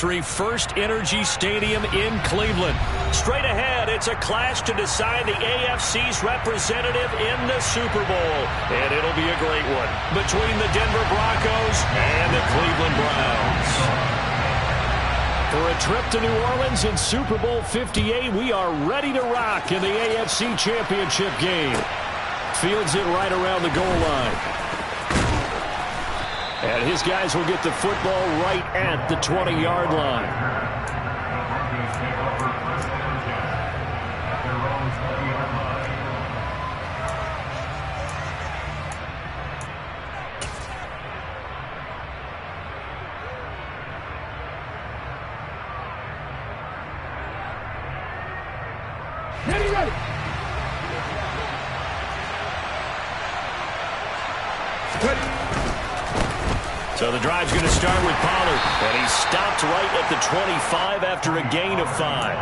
century First Energy Stadium in Cleveland. Straight ahead, it's a clash to decide the AFC's representative in the Super Bowl. And it'll be a great one between the Denver Broncos and the Cleveland Browns. For a trip to New Orleans in Super Bowl 58, we are ready to rock in the AFC Championship game. Fields it right around the goal line. And his guys will get the football right at the 20-yard line. Ready. So the drive's going to start with Pollard, and he's stopped right at the 25 after a gain of 5.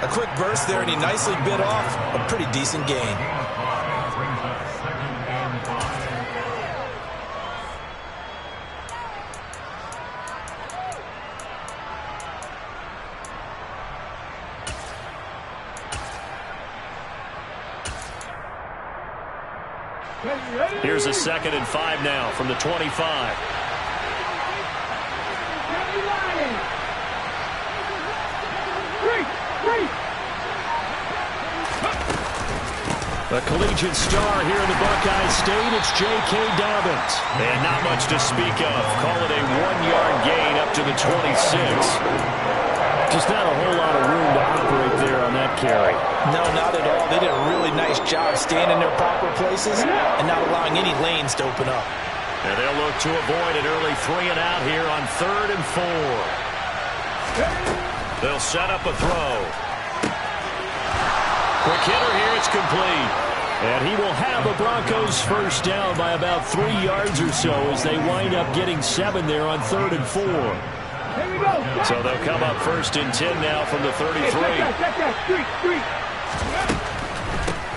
A quick burst there, and he nicely bit off a pretty decent gain. Here's a 2nd and 5 now from the 25. A collegiate star here in the Buckeye State, it's J.K. Dobbins. And not much to speak of. Call it a 1-yard gain up to the 26. Just not a whole lot of room to operate there on that carry. No, not at all. They did a really nice job staying in their proper places and not allowing any lanes to open up. And they'll look to avoid an early 3 and out here on 3rd and 4. They'll set up a throw. Quick hitter here, it's complete. And he will have the Broncos first down by about 3 yards or so as they wind up getting 7 there on 3rd and 4. So they'll come up 1st and 10 now from the 33.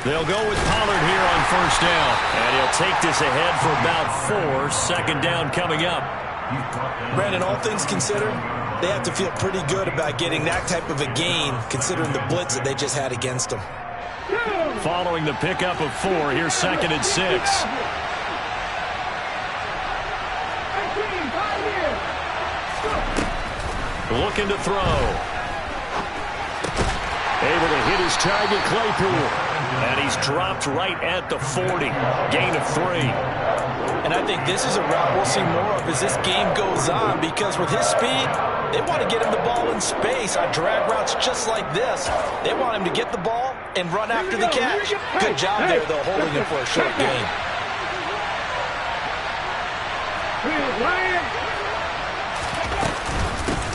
They'll go with Pollard here on 1st down. And he'll take this ahead for about 4. 2nd down coming up. Brandon, all things considered, they have to feel pretty good about getting that type of a gain considering the blitz that they just had against them. Following the pickup of 4, here's 2nd and 6. Looking to throw. Able to hit his target, Claypool. And he's dropped right at the 40. Gain of 3. And I think this is a route we'll see more of as this game goes on because with his speed, they want to get him the ball in space on drag routes just like this. They want him to get the ball and run after the catch. Good job there, though, holding him for a short gain.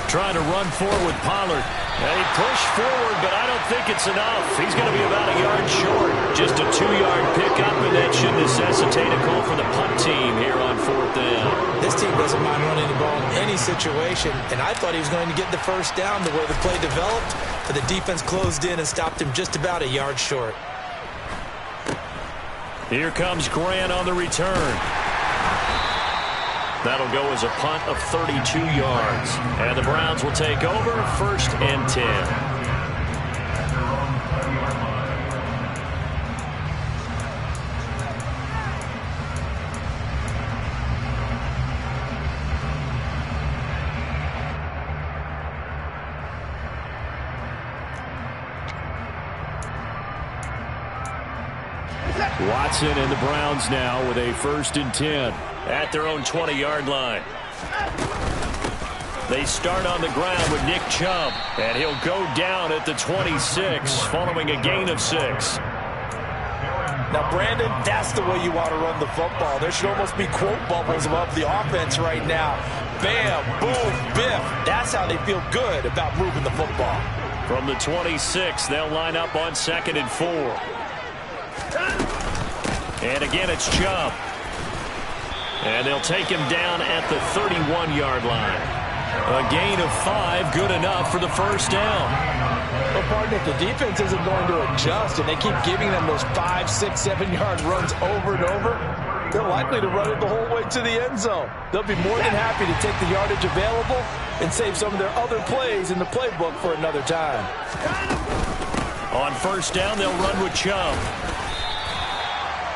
Trying to run forward with Pollard. And he pushed forward, but I don't think it's enough. He's going to be about a yard short. Just a 2-yard pickup, and that should necessitate a call for the punt team here on 4th down. This team doesn't mind running the ball in any situation, and I thought he was going to get the first down the way the play developed, but the defense closed in and stopped him just about a yard short. Here comes Grant on the return. That'll go as a punt of 32 yards. And the Browns will take over 1st and 10. Watson and the Browns now with a 1st and 10 at their own 20-yard line. They start on the ground with Nick Chubb, and he'll go down at the 26 following a gain of 6. Now, Brandon, that's the way you want to run the football. There should almost be quote bubbles above the offense right now. Bam, boom, biff. That's how they feel good about moving the football. From the 26, they'll line up on 2nd and 4. And again, it's Chubb. And they'll take him down at the 31-yard line. A gain of 5, good enough for the first down. Well, partner, if the defense isn't going to adjust and they keep giving them those 5, 6, 7-yard runs over and over, they're likely to run it the whole way to the end zone. They'll be more than happy to take the yardage available and save some of their other plays in the playbook for another time. On first down, they'll run with Chubb.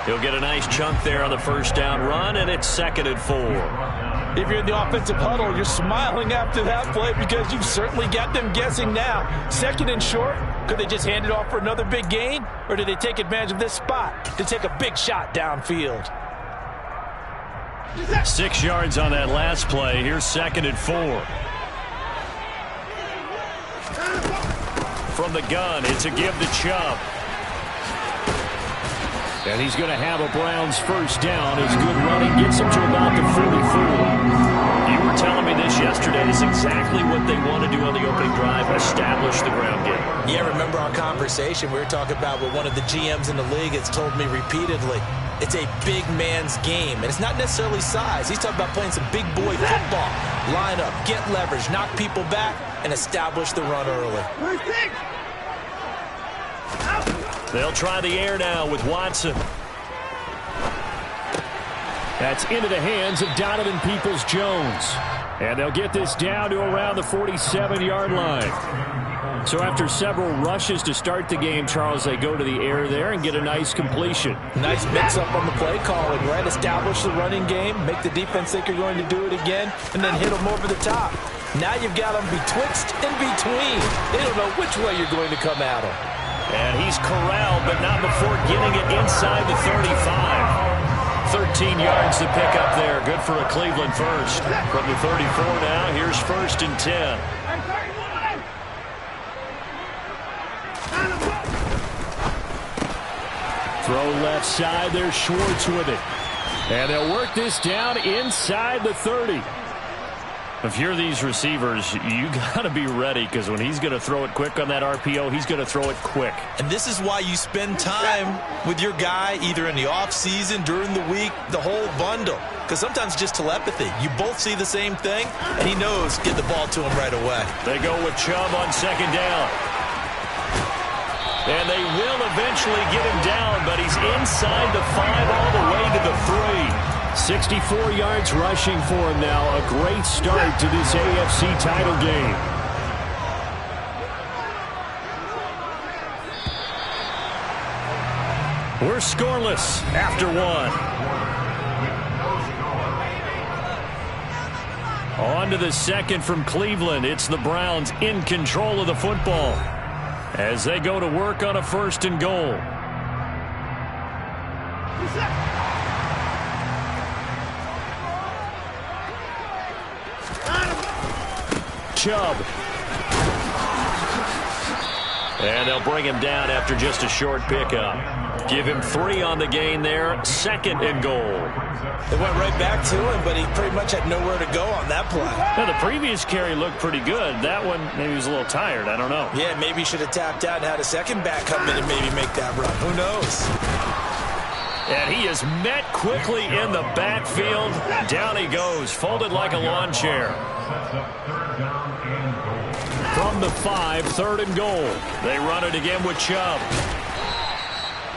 He'll get a nice chunk there on the first down run, and it's 2nd and 4. If you're in the offensive huddle, you're smiling after that play because you've certainly got them guessing now. 2nd and short, could they just hand it off for another big gain? Or did they take advantage of this spot to take a big shot downfield? 6 yards on that last play. Here's 2nd and 4. From the gun, it's a give to Chubb. And he's going to have a Browns first down. His good running gets him to about the 44. You were telling me this yesterday. This is exactly what they want to do on the opening drive, establish the ground game. Yeah, remember our conversation? We were talking about what one of the GMs in the league has told me repeatedly. It's a big man's game, and it's not necessarily size. He's talking about playing some big boy football. Line up, get leverage, knock people back, and establish the run early. They'll try the air now with Watson. That's into the hands of Donovan Peoples-Jones. And they'll get this down to around the 47-yard line. So after several rushes to start the game, Charles, they go to the air there and get a nice completion. Nice mix-up on the play calling, right? Establish the running game, make the defense think you're going to do it again, and then hit them over the top. Now you've got them betwixt and between. They don't know which way you're going to come at them. And he's corralled, but not before getting it inside the 35. 13 yards to pick up there. Good for a Cleveland first. From the 34 now, here's 1st and 10. Throw left side. There's Schwartz with it. And they'll work this down inside the 30. If you're these receivers, you got to be ready because when he's going to throw it quick on that RPO, he's going to throw it quick. And this is why you spend time with your guy either in the offseason, during the week, the whole bundle. Because sometimes just telepathy. You both see the same thing, and he knows get the ball to him right away. They go with Chubb on 2nd down. And they will eventually get him down, but he's inside the 5 all the way to the 3. 64 yards rushing for him now. A great start to this AFC title game. We're scoreless after 1. On to the 2nd from Cleveland. It's the Browns in control of the football as they go to work on a 1st and goal. Chubb. And they'll bring him down after just a short pickup. Give him 3 on the gain there. 2nd and goal. They went right back to him, but he pretty much had nowhere to go on that play. Now, the previous carry looked pretty good. That one, maybe he was a little tired. I don't know. Yeah, maybe he should have tapped out and had a second back come in and maybe make that run. Who knows? And he is met quickly in the backfield. Down he goes, folded like a lawn chair. From the 5, 3rd and goal. They run it again with Chubb.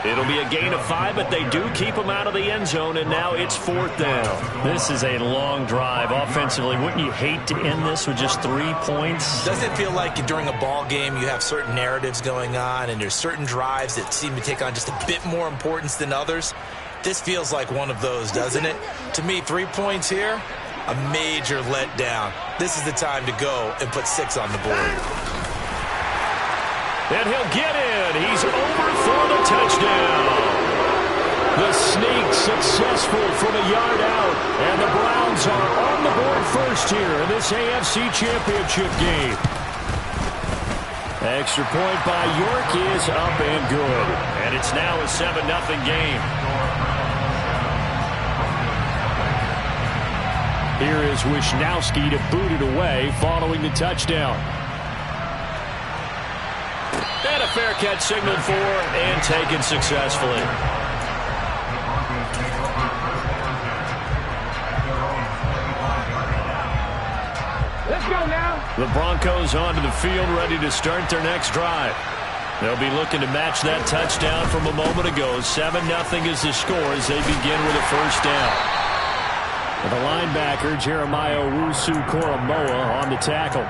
It'll be a gain of 5, but they do keep him out of the end zone, and now it's 4th down. This is a long drive offensively. Wouldn't you hate to end this with just 3 points? Doesn't it feel like during a ball game you have certain narratives going on, and there's certain drives that seem to take on just a bit more importance than others? This feels like one of those, doesn't it? To me, 3 points here, a major letdown. This is the time to go and put 6 on the board. And he'll get in. He's over for the touchdown. The sneak successful from a yard out. And the Browns are on the board first here in this AFC Championship game. Extra point by York is up and good. And it's now a 7-0 game. Here is Wisnowski to boot it away following the touchdown. And a fair catch signaled for and taken successfully. Let's go now. The Broncos onto the field, ready to start their next drive. They'll be looking to match that touchdown from a moment ago. 7-0 is the score as they begin with a first down. The linebacker, Jeremiah Owusu-Koramoah, on the tackle.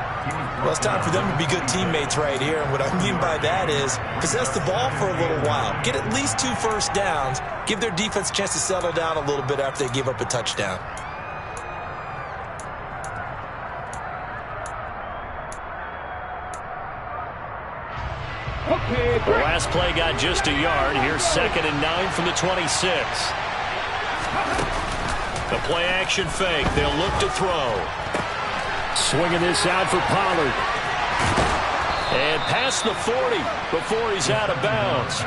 Well, it's time for them to be good teammates right here. And what I mean by that is possess the ball for a little while. Get at least 2 first downs. Give their defense a chance to settle down a little bit after they give up a touchdown. The last play got just a yard. Here's 2nd and 9 from the 26. The play action fake. They'll look to throw. Swinging this out for Pollard. And past the 40 before he's out of bounds.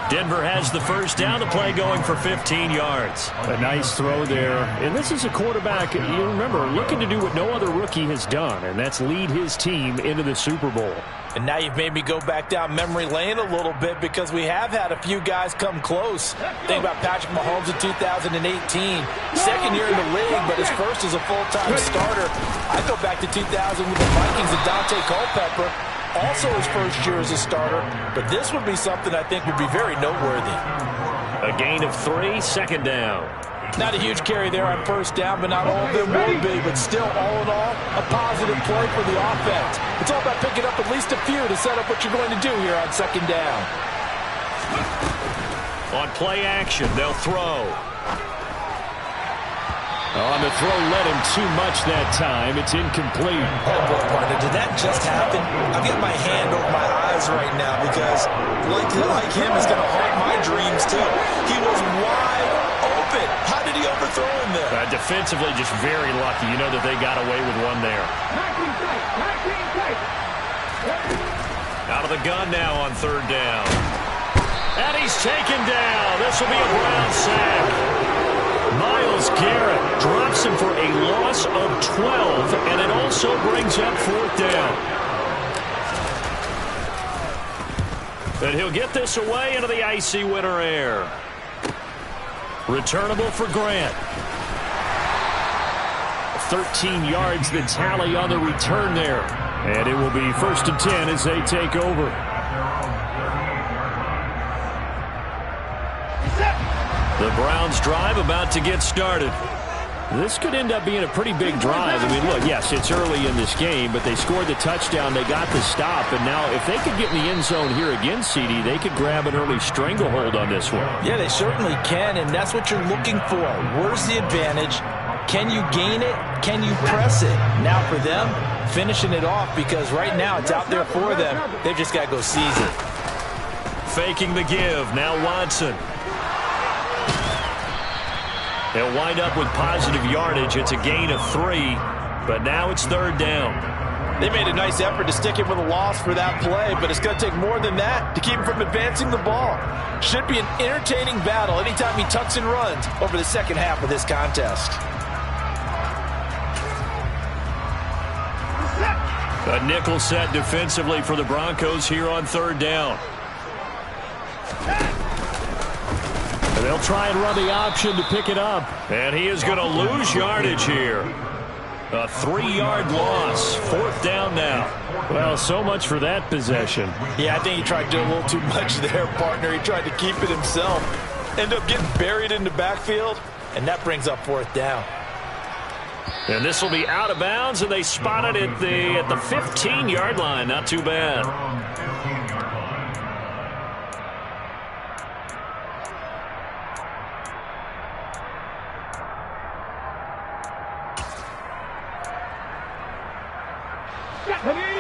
Denver has the first down. The play going for 15 yards. A nice throw there. And this is a quarterback, you remember, looking to do what no other rookie has done, and that's lead his team into the Super Bowl. And now you've made me go back down memory lane a little bit because we have had a few guys come close. Think about Patrick Mahomes in 2018. Second year in the league, but his first as a full-time starter. I go back to 2000 with the Vikings and Dante Culpepper. Also his first year as a starter. But this would be something I think would be very noteworthy. A gain of 3, 2nd down. Not a huge carry there on first down, but not all of them will be. But still, all in all, a positive play for the offense. It's all about picking up at least a few to set up what you're going to do here on 2nd down. On play action, they'll throw. On the throw, led him too much that time. It's incomplete. Oh, boy, partner, did that just happen? I've got my hand over my eyes right now because, like him, is going to haunt my dreams, too. He was wide open. How did he overthrow him there? Defensively, just very lucky. You know that they got away with one there. Out of the gun now on 3rd down. And he's taken down. This will be a Brown sack. Myles Garrett drops him for a loss of 12, and it also brings up 4th down. And he'll get this away into the icy winter air. Returnable for Grant. 13 yards the tally on the return there. And it will be 1st and 10 as they take over. The Browns drive about to get started. This could end up being a pretty big drive. I mean, look, yes, it's early in this game, but they scored the touchdown. They got the stop. And now if they could get in the end zone here again, CD, they could grab an early stranglehold on this one. Yeah, they certainly can, and that's what you're looking for. Where's the advantage? Can you gain it? Can you press it? Now for them, finishing it off because right now it's out there for them. They've just got to go seize it. Faking the give. Now Watson. They'll wind up with positive yardage. It's a gain of 3, but now it's 3rd down. They made a nice effort to stick him with a loss for that play, but it's going to take more than that to keep him from advancing the ball. Should be an entertaining battle anytime he tucks and runs over the second half of this contest. A nickel set defensively for the Broncos here on 3rd down. And they'll try and run the option to pick it up. And he is going to lose yardage here. A 3-yard loss. 4th down now. Well, so much for that possession. Yeah, I think he tried to do a little too much there, partner. He tried to keep it himself. End up getting buried in the backfield, and that brings up 4th down. And this will be out of bounds, and they spot it at the 15-yard line. Not too bad.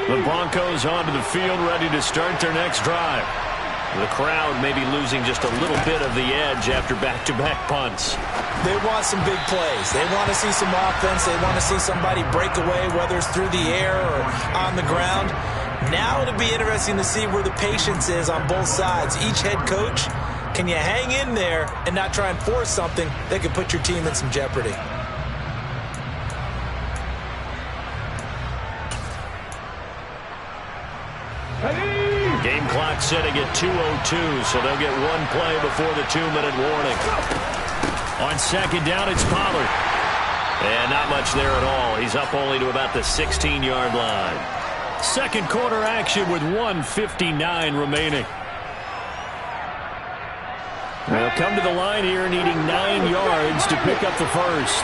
The Broncos onto the field, ready to start their next drive. The crowd may be losing just a little bit of the edge after back-to-back punts. They want some big plays. They want to see some offense. They want to see somebody break away, whether it's through the air or on the ground. Now it'll be interesting to see where the patience is on both sides. Each head coach, can you hang in there and not try and force something that could put your team in some jeopardy? Game clock setting at 2:02, so they'll get one play before the 2-minute warning. On 2nd down, it's Pollard. And not much there at all. He's up only to about the 16-yard line. Second quarter action with 1:59 remaining. They'll come to the line here needing 9 yards to pick up the first.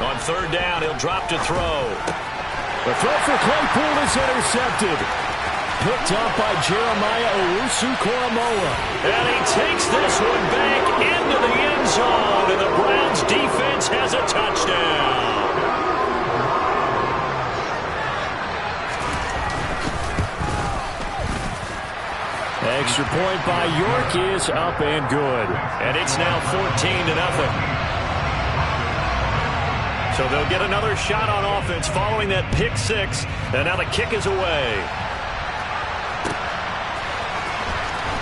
On third down, he'll drop to throw. The throw for Claypool is intercepted. Picked up by Jeremiah Owusu-Koramoah. And he takes this one back into the end zone. And the Browns defense has a touchdown. Extra point by York is up and good. And it's now 14-0. So they'll get another shot on offense following that pick six. And now the kick is away.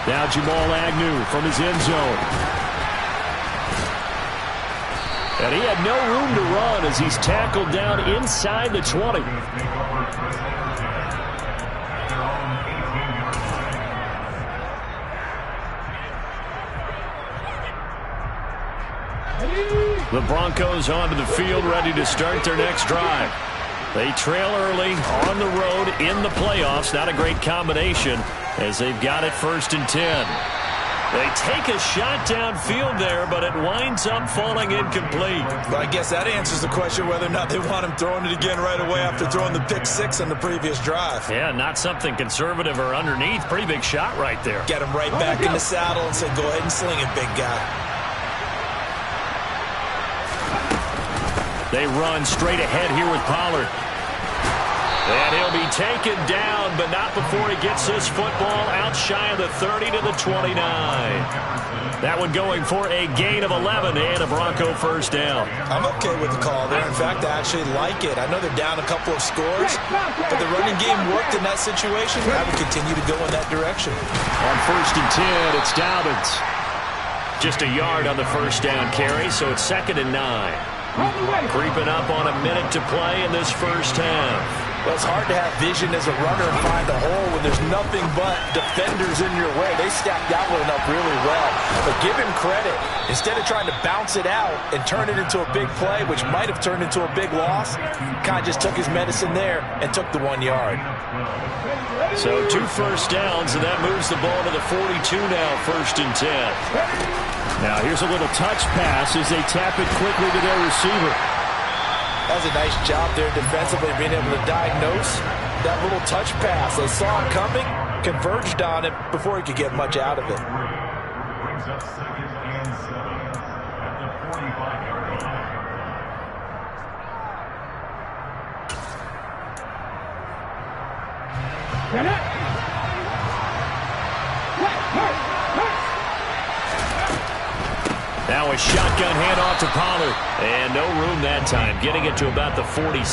Now Jamal Agnew from his end zone. And he had no room to run as he's tackled down inside the 20. The Broncos onto the field, ready to start their next drive. They trail early on the road in the playoffs. Not a great combination as they've got it 1st and 10. They take a shot downfield there, but it winds up falling incomplete. Well, I guess that answers the question whether or not they want him throwing it again right away after throwing the pick six on the previous drive. Yeah, not something conservative or underneath. Pretty big shot right there. Get him right back in the saddle and say, go ahead and sling it, big guy. They run straight ahead here with Pollard. And he'll be taken down, but not before he gets this football out shy of the 30 to the 29. That one going for a gain of 11 and a Bronco first down. I'm okay with the call there. In fact, I actually like it. I know they're down a couple of scores, but the running game worked in that situation. I would continue to go in that direction. On 1st and 10, it's Dobbins. Just a yard on the first down carry, so it's 2nd and 9. Creeping up on a minute to play in this first half. Well, it's hard to have vision as a runner and find a hole when there's nothing but defenders in your way. They stacked that one up really well. But give him credit. Instead of trying to bounce it out and turn it into a big play, which might have turned into a big loss, kind of just took his medicine there and took the 1 yard. So 2 first downs, and that moves the ball to the 42 now, 1st and 10. Now here's a little touch pass as they tap it quickly to their receiver. That was a nice job there defensively, being able to diagnose that little touch pass. They saw it coming, converged on it before he could get much out of it. Brings up 2nd and 7 at the 45-yard line. Now a shotgun handoff to Pollard. And no room that time, getting it to about the 46.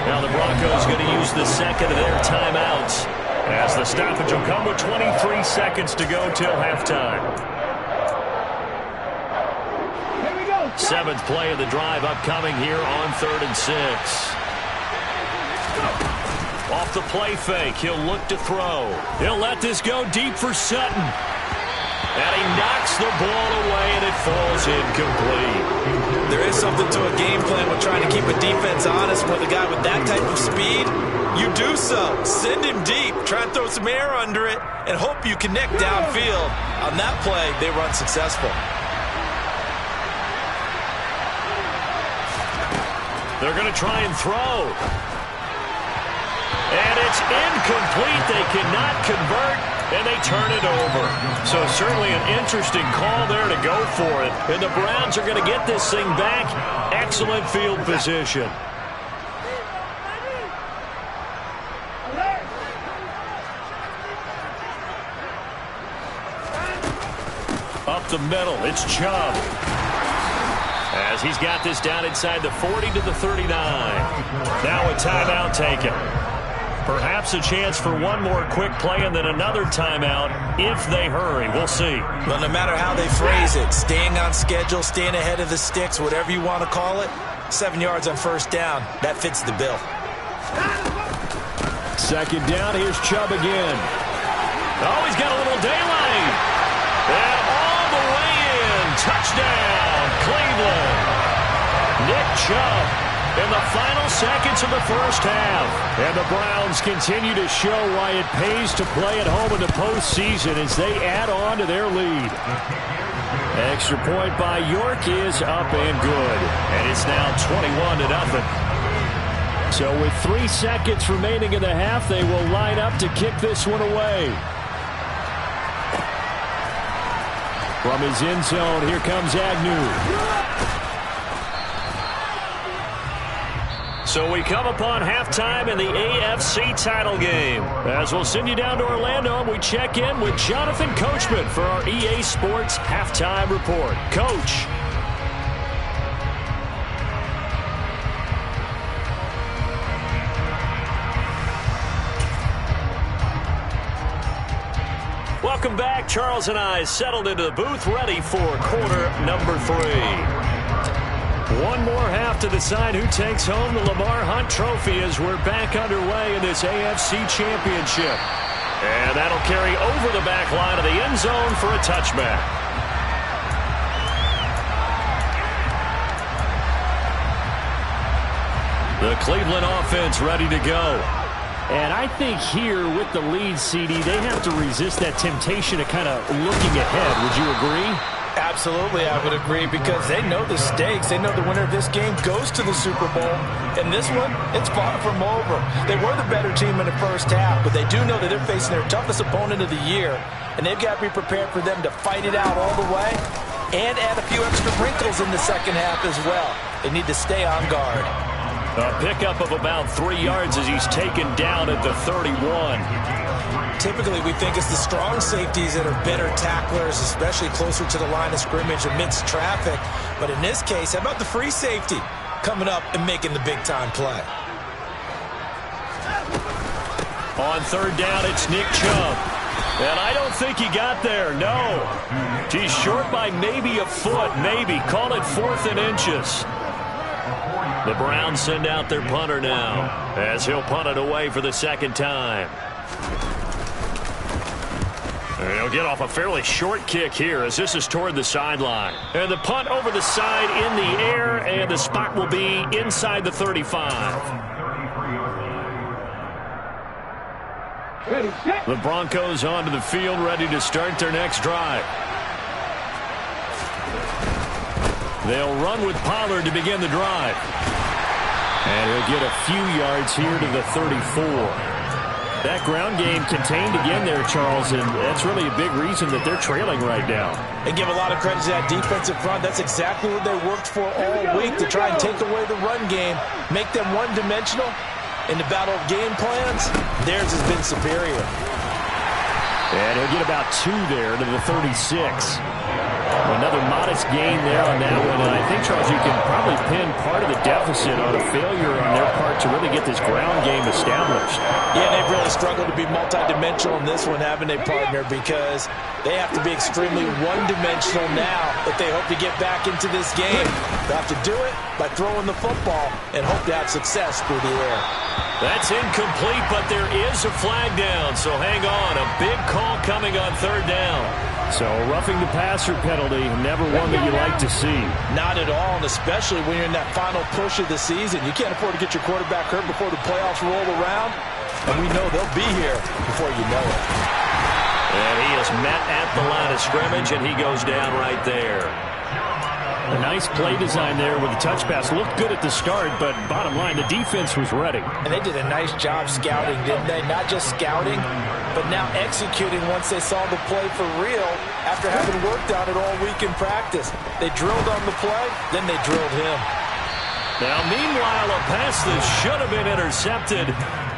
Now the Broncos going to use the second of their timeouts, as the stoppage will come with 23 seconds to go till halftime. 7th play of the drive upcoming here on 3rd and 6. Off the play fake, he'll look to throw. He'll let this go deep for Sutton. And he knocks the ball away, and it falls incomplete. There is something to a game plan with trying to keep a defense honest with a guy with that type of speed. You do so. Send him deep. Try and throw some air under it and hope you connect downfield. On that play, they run successful. They're going to try and throw. And it's incomplete. They cannot convert, and they turn it over. So certainly an interesting call there to go for it. And the Browns are going to get this thing back. Excellent field position. Up the middle, it's Chubb. As he's got this down inside the 40 to the 39. Now a timeout taken. Perhaps a chance for one more quick play and then another timeout if they hurry. We'll see. Well, no matter how they phrase it, staying on schedule, staying ahead of the sticks, whatever you want to call it, 7 yards on first down, that fits the bill. 2nd down, here's Chubb again. Oh, he's got a little daylight. And all the way in. Touchdown, Cleveland. Nick Chubb in the final seconds of the first half. And the Browns continue to show why it pays to play at home in the postseason as they add on to their lead. Extra point by York is up and good. And it's now 21-0. So with 3 seconds remaining in the half, they will line up to kick this one away. From his end zone, here comes Agnew. So we come upon halftime in the AFC title game. As we'll send you down to Orlando, we check in with Jonathan Coachman for our EA Sports Halftime Report. Coach. Welcome back. Charles and I settled into the booth, ready for quarter number 3. One more half to decide who takes home the Lamar Hunt Trophy as we're back underway in this AFC Championship. And that'll carry over the back line of the end zone for a touchback. The Cleveland offense ready to go. And I think here with the lead, CD, they have to resist that temptation of kind of looking ahead. Would you agree? Absolutely, I would agree, because they know the stakes. They know the winner of this game goes to the Super Bowl. And this one, it's far from over. They were the better team in the first half, but they do know that they're facing their toughest opponent of the year. And they've got to be prepared for them to fight it out all the way and add a few extra wrinkles in the second half as well. They need to stay on guard. A pickup of about 3 yards as he's taken down at the 31. Typically, we think it's the strong safeties that are better tacklers, especially closer to the line of scrimmage amidst traffic. But in this case, how about the free safety coming up and making the big-time play? On third down, it's Nick Chubb. And I don't think he got there, no. He's short by maybe a foot, maybe. Call it 4th and inches. The Browns send out their punter now as he'll punt it away for the second time. And he'll get off a fairly short kick here as this is toward the sideline. And the punt over the side in the air, and the spot will be inside the 35. The Broncos onto the field, ready to start their next drive. They'll run with Pollard to begin the drive. And he'll get a few yards here to the 34. That ground game contained again there, Charles, and that's really a big reason that they're trailing right now. And give a lot of credit to that defensive front. That's exactly what they worked for all week, to try and take away the run game, make them one-dimensional. In the battle of game plans, theirs has been superior. And he'll get about 2 there to the 36. Another modest gain there on that one, and I think, Charles, you can probably pin part of the deficit on a failure on their part to really get this ground game established. Yeah, they've really struggled to be multidimensional in this one, haven't they, partner? Because they have to be extremely one-dimensional now if they hope to get back into this game. They have to do it by throwing the football and hope to have success through the air. That's incomplete, but there is a flag down, so hang on. A big call coming on third down. So roughing the passer penalty, never one that you like to see. Not at all, and especially when you're in that final push of the season. You can't afford to get your quarterback hurt before the playoffs roll around, and we know they'll be here before you know it. And he is met at the line of scrimmage, and he goes down right there. A nice play design there with the touch pass. Looked good at the start, but bottom line, the defense was ready. And they did a nice job scouting, didn't they? Not just scouting, but now executing once they saw the play for real after having worked on it all week in practice. They drilled on the play, then they drilled him. Now, meanwhile, a pass that should have been intercepted,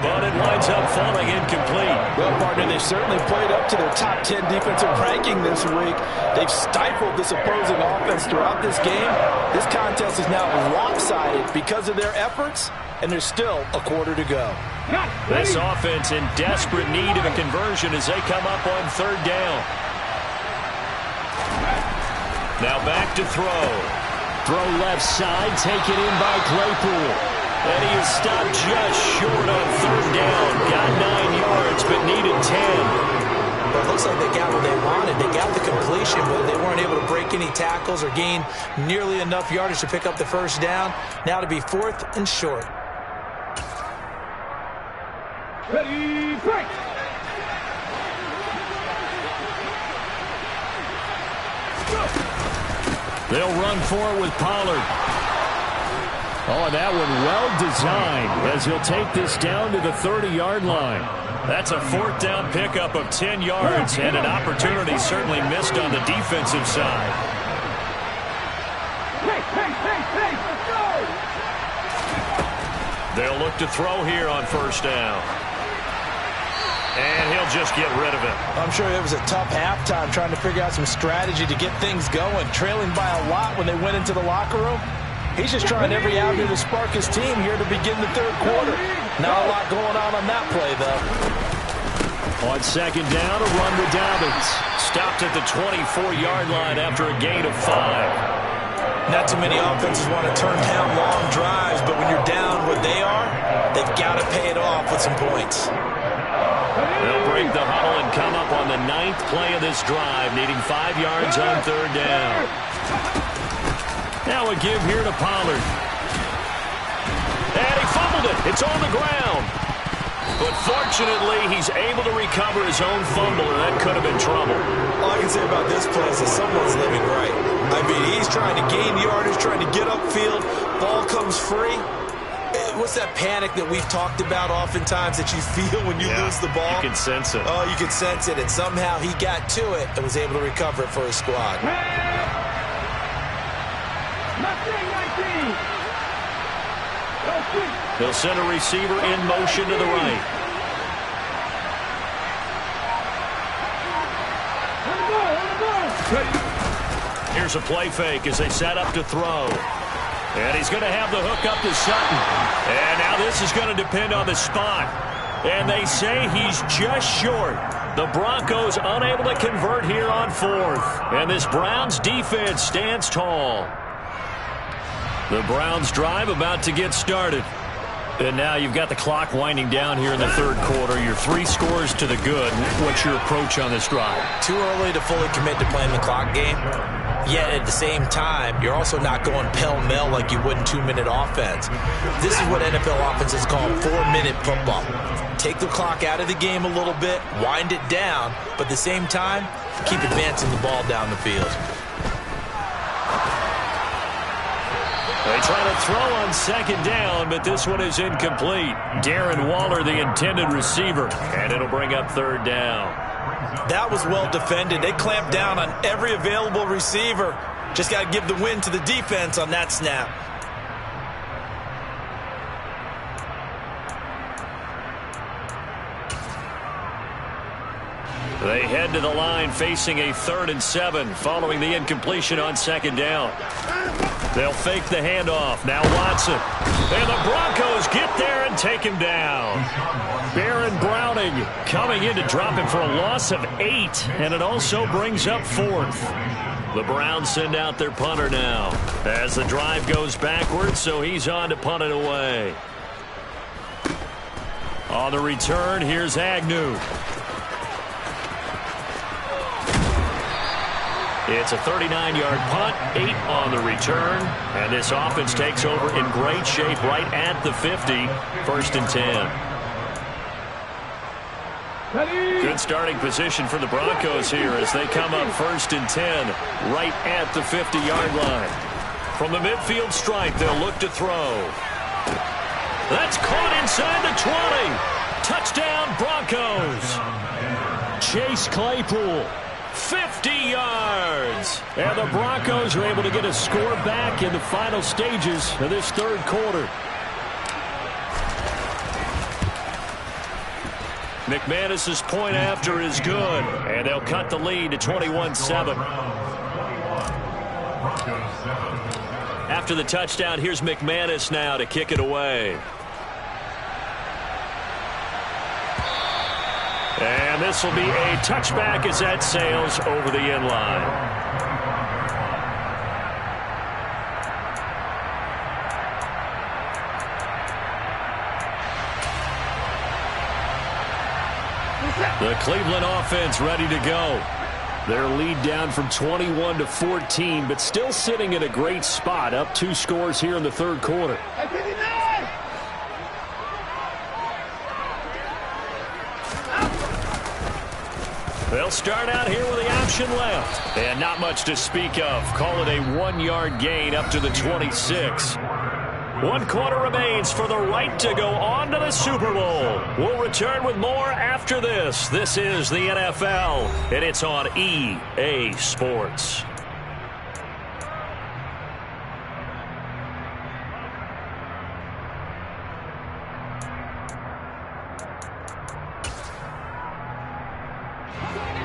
but it winds up falling incomplete. Well, partner, they've certainly played up to their top 10 defensive ranking this week. They've stifled this opposing offense throughout this game. This contest is now lopsided because of their efforts, and there's still a quarter to go. This offense in desperate need of a conversion as they come up on third down. Now back to throw. Throw left side, taken in by Claypool. And he is stopped just short on third down. Got 9 yards, but needed 10. But it looks like they got what they wanted. They got the completion, but they weren't able to break any tackles or gain nearly enough yardage to pick up the first down. Now to be 4th and short. Ready, break! They'll run for it with Pollard. Oh, that one well designed as he'll take this down to the 30-yard line. That's a 4th down pickup of 10 yards and an opportunity certainly missed on the defensive side. Hey, let's go! They'll look to throw here on 1st down. And he'll just get rid of it. I'm sure it was a tough halftime trying to figure out some strategy to get things going. Trailing by a lot when they went into the locker room. He's just trying every avenue to spark his team here to begin the 3rd quarter. Not a lot going on that play, though. On 2nd down, a run with Dobbins. Stopped at the 24-yard line after a gain of 5. Not too many offenses want to turn down long drives, but when you're down what they are, they've got to pay it off with some points. They'll break the huddle and come up on the 9th play of this drive, needing 5 yards on 3rd down. Now a give here to Pollard. And he fumbled it. It's on the ground. But fortunately, he's able to recover his own fumble, and that could have been trouble. All I can say about this play is that someone's living right. I mean, he's trying to gain yardage, trying to get upfield. Ball comes free. What's that panic that we've talked about oftentimes that you feel when you lose the ball? You can sense it. Oh, you can sense it, and somehow he got to it and was able to recover it for his squad. 19. They'll send a receiver in motion to the right. Here's a play fake as they set up to throw. And he's going to have the hook up to Sutton. And now this is going to depend on the spot. And they say he's just short. The Broncos unable to convert here on 4th. And this Browns defense stands tall. The Browns drive about to get started. And now you've got the clock winding down here in the 3rd quarter. You're 3 scores to the good. What's your approach on this drive? Too early to fully commit to playing the clock game. Yet at the same time, you're also not going pell-mell like you would in 2-minute offense. This is what NFL offenses call 4-minute football. Take the clock out of the game a little bit, wind it down, but at the same time, keep advancing the ball down the field. They try to throw on 2nd down, but this one is incomplete. Darren Waller, the intended receiver, and it'll bring up 3rd down. That was well defended. They clamped down on every available receiver. Just got to give the win to the defense on that snap. They head to the line facing a 3rd and 7 following the incompletion on 2nd down. They'll fake the handoff. Now Watson. And the Broncos get there and take him down. Baron Browning coming in to drop him for a loss of 8. And it also brings up 4th. The Browns send out their punter now as the drive goes backwards, so he's on to punt it away. On the return, here's Agnew. It's a 39-yard punt, 8 on the return, and this offense takes over in great shape right at the 50, 1st and 10. Good starting position for the Broncos here as they come up 1st and 10, right at the 50-yard line. From the midfield stripe, they'll look to throw. That's caught inside the 20. Touchdown, Broncos. Chase Claypool. 50 yards. And the Broncos are able to get a score back in the final stages of this 3rd quarter. McManus's point after is good. And they'll cut the lead to 21-7. After the touchdown, here's McManus now to kick it away. And this will be a touchback as that sails over the end line. The Cleveland offense ready to go. Their lead down from 21 to 14, but still sitting in a great spot, up 2 scores here in the third quarter. They'll start out here with the option left. And not much to speak of. Call it a 1-yard gain up to the 26. 1 quarter remains for the right to go on to the Super Bowl. We'll return with more after this. This is the NFL, and it's on EA Sports.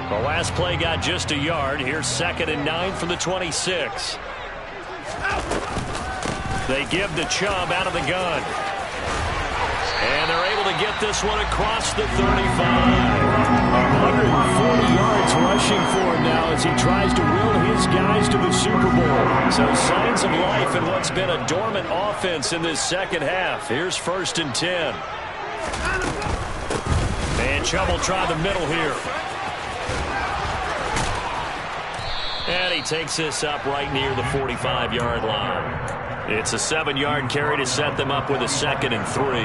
The last play got just a yard. Here's 2nd and 9 from the 26. They give to Chubb out of the gun. And they're able to get this one across the 35. 140 yards rushing for him now as he tries to will his guys to the Super Bowl. So signs of life in what's been a dormant offense in this second half. Here's 1st and 10. And Chubb will try the middle here. And he takes this up right near the 45-yard line. It's a 7-yard carry to set them up with a 2nd and 3.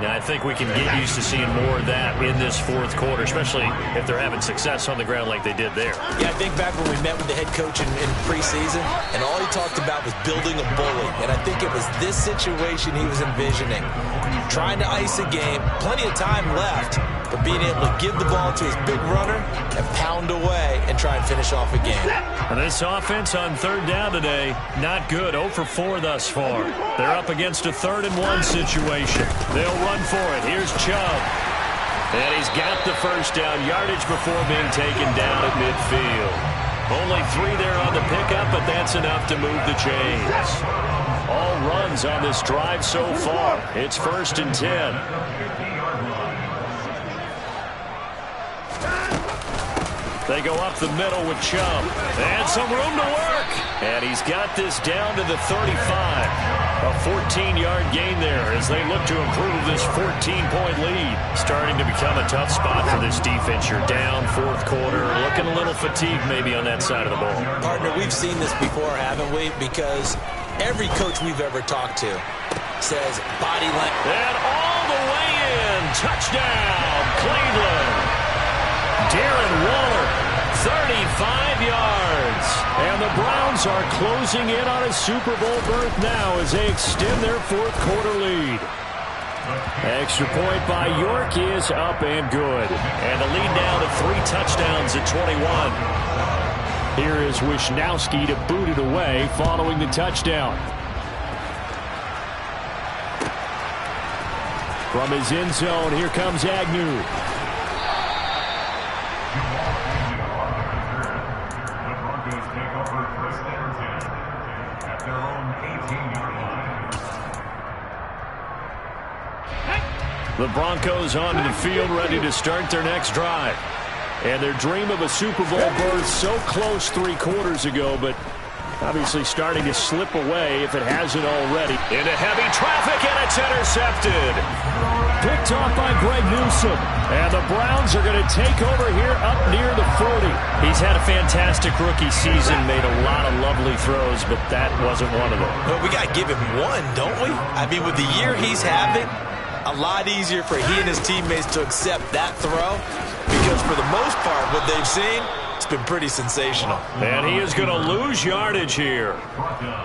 Now, I think we can get used to seeing more of that in this fourth quarter, especially if they're having success on the ground like they did there. Yeah, I think back when we met with the head coach in preseason, and all he talked about was building a bully. And I think it was this situation he was envisioning. Trying to ice a game, plenty of time left, but being able to give the ball to his big runner and pound away and try and finish off a game. And this offense on 3rd down today, not good. 0 for 4 thus far. They're up against a 3rd and 1 situation. They'll run for it. Here's Chubb. And he's got the first down yardage before being taken down at midfield. Only 3 there on the pickup, but that's enough to move the chains. All runs on this drive so far. It's 1st and 10. They go up the middle with Chubb. And some room to work. And he's got this down to the 35. A 14-yard gain there as they look to improve this 14-point lead. Starting to become a tough spot for this defense. You're down 4th quarter. Looking a little fatigued maybe on that side of the ball. Partner, we've seen this before, haven't we? Because every coach we've ever talked to says body language. And all the way in. Touchdown, Cleveland. Darren Waller, 35 yards. And the Browns are closing in on a Super Bowl berth now as they extend their 4th quarter lead. Extra point by York is up and good. And the lead now to 3 touchdowns at 21. Here is Wisnowski to boot it away following the touchdown. From his end zone, here comes Agnew. The Broncos onto the field ready to start their next drive. And their dream of a Super Bowl berth so close 3 quarters ago, but obviously starting to slip away if it hasn't already. Into heavy traffic, and it's intercepted. Picked off by Greg Newsome. And the Browns are going to take over here up near the 40. He's had a fantastic rookie season, made a lot of lovely throws, but that wasn't one of them. Well, we got to give him one, don't we? I mean, with the year he's having, a lot easier for he and his teammates to accept that throw because for the most part, what they've seen, it's been pretty sensational. And he is going to lose yardage here.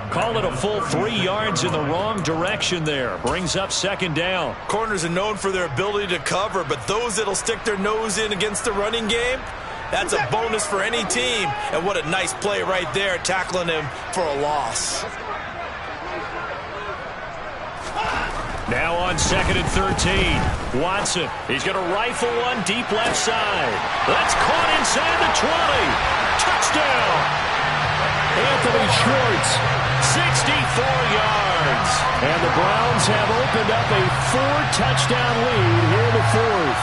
Call it a full 3 yards in the wrong direction there. Brings up 2nd down. Corners are known for their ability to cover, but those that'll stick their nose in against the running game, that's a bonus for any team. And what a nice play right there, tackling him for a loss. Now on 2nd and 13. Watson. He's going to rifle one deep left side. That's caught inside the 20. Touchdown. Anthony Schwartz. 64 yards. And the Browns have opened up a 4-touchdown lead here in the 4th.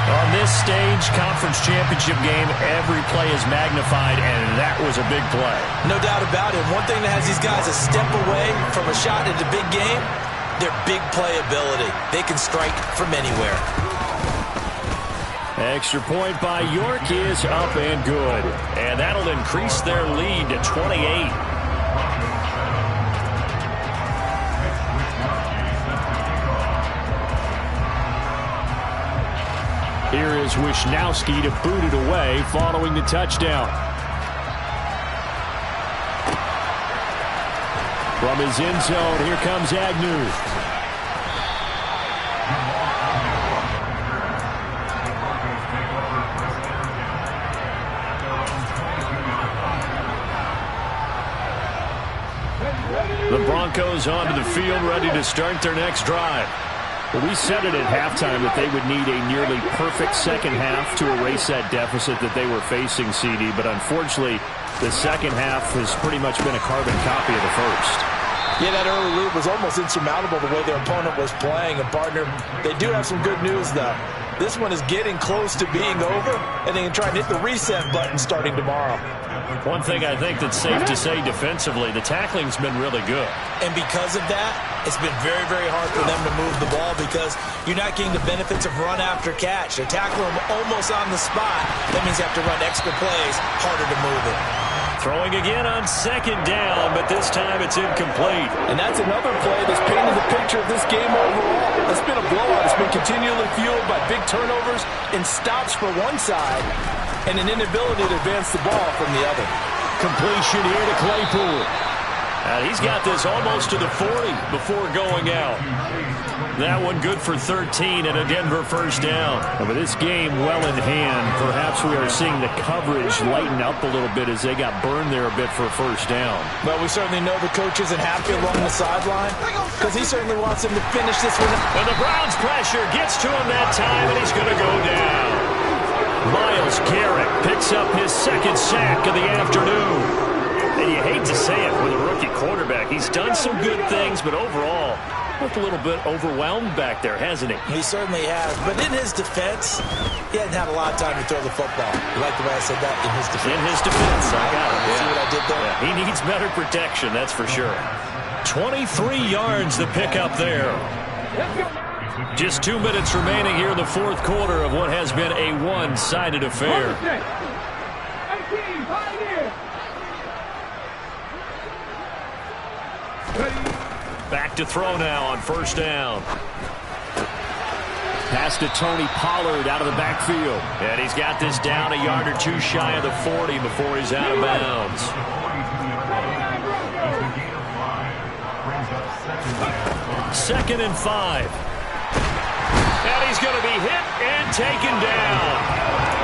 On this stage, conference championship game, every play is magnified, and that was a big play. No doubt about it. One thing that has these guys a step away from a shot into big game, their big play ability. They can strike from anywhere. Extra point by York is up and good. And that'll increase their lead to 28. Here is Wisnowski to boot it away following the touchdown. From his end zone, here comes Agnew. The Broncos onto the field, ready to start their next drive. Well, we said it at halftime that they would need a nearly perfect second half to erase that deficit that they were facing, CD. But unfortunately, the second half has pretty much been a carbon copy of the first. Yeah, that early lead was almost insurmountable the way their opponent was playing. And, partner, they do have some good news, though. This one is getting close to being over, and they can try and hit the reset button starting tomorrow. One thing I think that's safe to say defensively, the tackling's been really good. And because of that, it's been very, very hard for them to move the ball because you're not getting the benefits of run after catch. They're tackling them almost on the spot. That means you have to run extra plays, harder to move it. Throwing again on second down, but this time it's incomplete. And that's another play that's painting the picture of this game overall. It's been a blowout. It's been continually fueled by big turnovers and stops for one side and an inability to advance the ball from the other. Completion here to Claypool. He's got this almost to the 40 before going out. That one good for 13 and a Denver first down. And with this game well in hand, perhaps we are seeing the coverage lighten up a little bit as they got burned there a bit for a first down. Well, we certainly know the coach isn't happy along the sideline because he certainly wants him to finish this one. And the Browns pressure gets to him that time, and he's going to go down. Myles Garrett picks up his second sack of the afternoon. And you hate to say it with a rookie quarterback. He's done some good things, but overall, looked a little bit overwhelmed back there, hasn't he? He certainly has. But in his defense, he hasn't had a lot of time to throw the football. You like the way I said that? In his defense. In his defense. I got it. See what I did there? Yeah, he needs better protection, that's for sure. 23 yards to pick up there. Just 2 minutes remaining here in the fourth quarter of what has been a one-sided affair. Back to throw now on first down. Pass to Tony Pollard out of the backfield. And he's got this down a yard or two shy of the 40 before he's out of bounds. Second and 5. And he's going to be hit and taken down.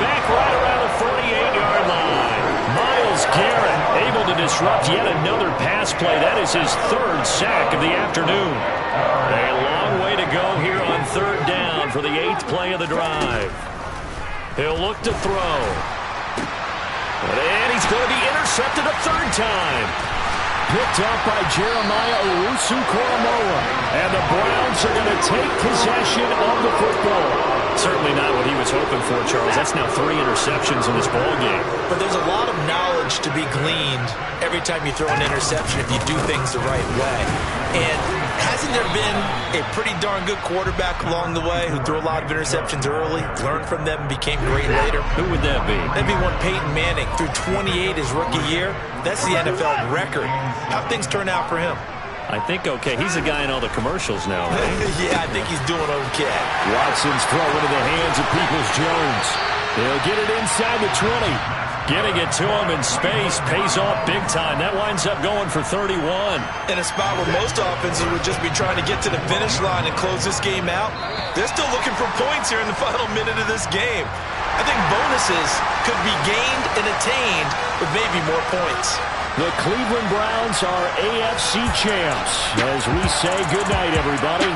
Back right around the 48-yard line. Myles Garrett able to disrupt yet another pass play. That is his third sack of the afternoon. A long way to go here on third down for the 8th play of the drive. He'll look to throw. And he's going to be intercepted a third time. Picked up by Jeremiah Owusu-Koramoah. And the Browns are going to take possession of the football. Certainly not what he was hoping for, Charles. That's now 3 interceptions in this ball game. But there's a lot of knowledge to be gleaned every time you throw an interception if you do things the right way. And hasn't there been a pretty darn good quarterback along the way who threw a lot of interceptions early, learned from them, and became great later? Who would that be? That'd be one Peyton Manning. Through 28 his rookie year. That's the NFL record. How'd things turn out for him? I think okay. He's a guy in all the commercials now, right? Yeah, I think he's doing okay. Watson's throw into the hands of Peoples-Jones. He'll get it inside the 20. Getting it to him in space pays off big time. That winds up going for 31. In a spot where most offenses would just be trying to get to the finish line and close this game out, they're still looking for points here in the final minute of this game. I think bonuses could be gained and attained with maybe more points. The Cleveland Browns are AFC champs. As we say goodnight, everybody.